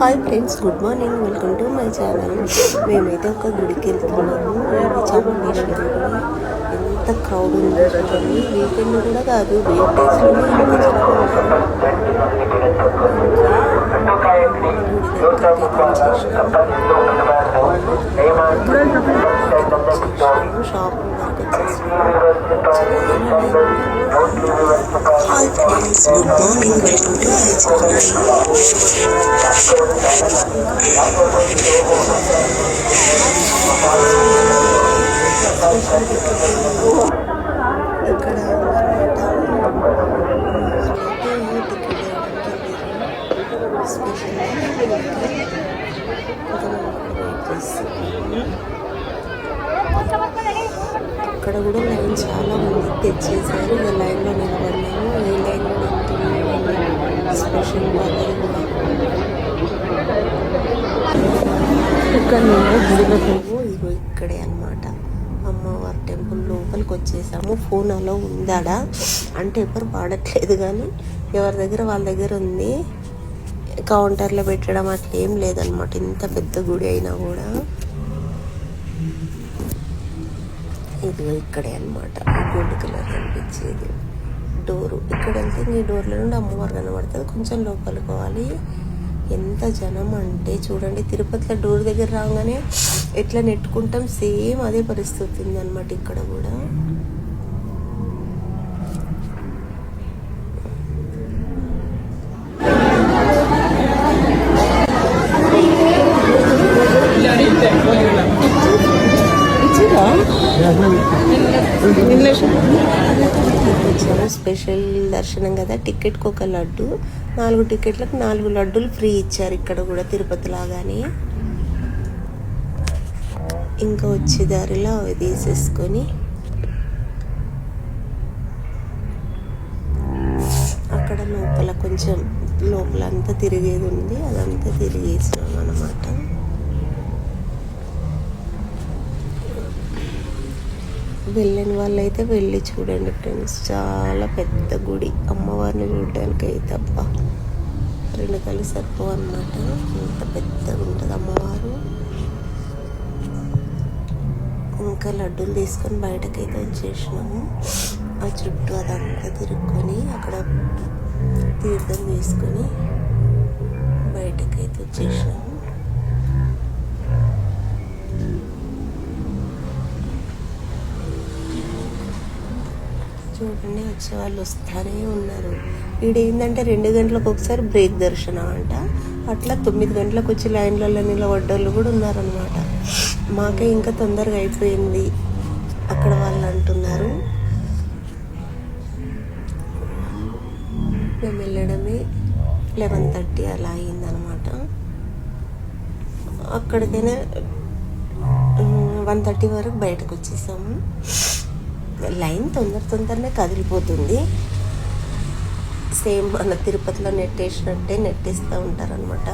Hi friends, good morning. Welcome to my channel. మేమైతే ఒక గుడికి వెళ్తున్నాము. ఇది చాముండేశ్వరి గుడి. ఎంత క్రౌడ్ ఉందో చూడండి. వీకెండ్ కూడా కాదు, వీక్ డేస్లోనే ఎంత జనం ఉన్నారు. షాపింగ్ వరకు hi friends, good morning. Welcome to my channel. ఇక్కడ స్పెషల్ అక్కడ కూడా లైన్ చాలా మంది తెచ్చేసారు. ఇక లైన్లో నిలబడినాము. ఏ లైన్లో వెళ్తున్నాము స్పెషల్ వాళ్ళది కూడా. ఇక్కడ మేము గుడిలో పోవు. ఇగో ఇక్కడే అనమాట అమ్మవారి టెంపుల్ లోపలికి వచ్చేసాము. ఫోన్ అలా ఉందాడా అంటే ఎవరు వాడట్లేదు, కానీ ఎవరి దగ్గర వాళ్ళ దగ్గర ఉంది. కౌంటర్లో పెట్టడం అట్లా ఏం లేదనమాట. ఇంత పెద్ద గుడి అయినా కూడా ఇదిగో ఇక్కడే అనమాట గోల్డ్ కలర్ కనిపించేది డోరు. ఇక్కడ వెళ్తే ఈ డోర్ల నుండి అమ్మవారు కనబడుతుంది. కొంచెం లోపలికి పోవాలి. ఎంత జనం అంటే చూడండి, తిరుపతిలో డోర్ దగ్గర రాగానే ఎట్లా నెట్టుకుంటాం, సేమ్ అదే పరిస్థితి ఉంది అనమాట ఇక్కడ కూడా. స్పెషల్ దర్శనం కదా, టికెట్కి ఒక లడ్డు. 4 టికెట్లకు 4 లడ్డూలు ఫ్రీ ఇచ్చారు ఇక్కడ కూడా, తిరుపతి లాగానే. ఇంకా వచ్చే దారిలో అవి తీసేసుకొని అక్కడ లోపల కొంచెం లోపల అంతా తిరిగేది ఉంది, అదంతా తిరిగేసినాం అన్నమాట. వెళ్ళని వాళ్ళైతే వెళ్ళి చూడండి ఫ్రెండ్స్. చాలా పెద్ద గుడి. అమ్మవారిని చూడడానికి అయితే అబ్బ 2 కళ్ళు సరిపోవు అన్నమాట. అంత పెద్దగా ఉంటుంది అమ్మవారు. ఇంకా లడ్డూలు తీసుకొని బయటకైతే వచ్చేసినాము. ఆ చుట్టూ అదంతా తిరుక్కొని అక్కడ తీర్థం తీసుకొని బయటకైతే వచ్చేసినాము. చూడండి, వచ్చే వాళ్ళు వస్తూనే ఉన్నారు. ఏంటంటే 2 గంటలకు ఒకసారి బ్రేక్ దర్శనం అంట. అట్లా 9 గంటలకు వచ్చి లైన్లలో నిలబడ్డోళ్ళు కూడా ఉన్నారనమాట. మాకే ఇంకా తొందరగా అయిపోయింది అక్కడ వాళ్ళు అంటున్నారు. మేము వెళ్ళడమే 11:30 అలా అయిందనమాట. అక్కడికైనా 1:30 వరకు బయటకు వచ్చేసాము. లైన్ తొందరనే కదిలిపోతుంది. సేమ్ మన తిరుపతిలో నెట్టేసినట్టే నెట్టేస్తూ ఉంటారనమాట.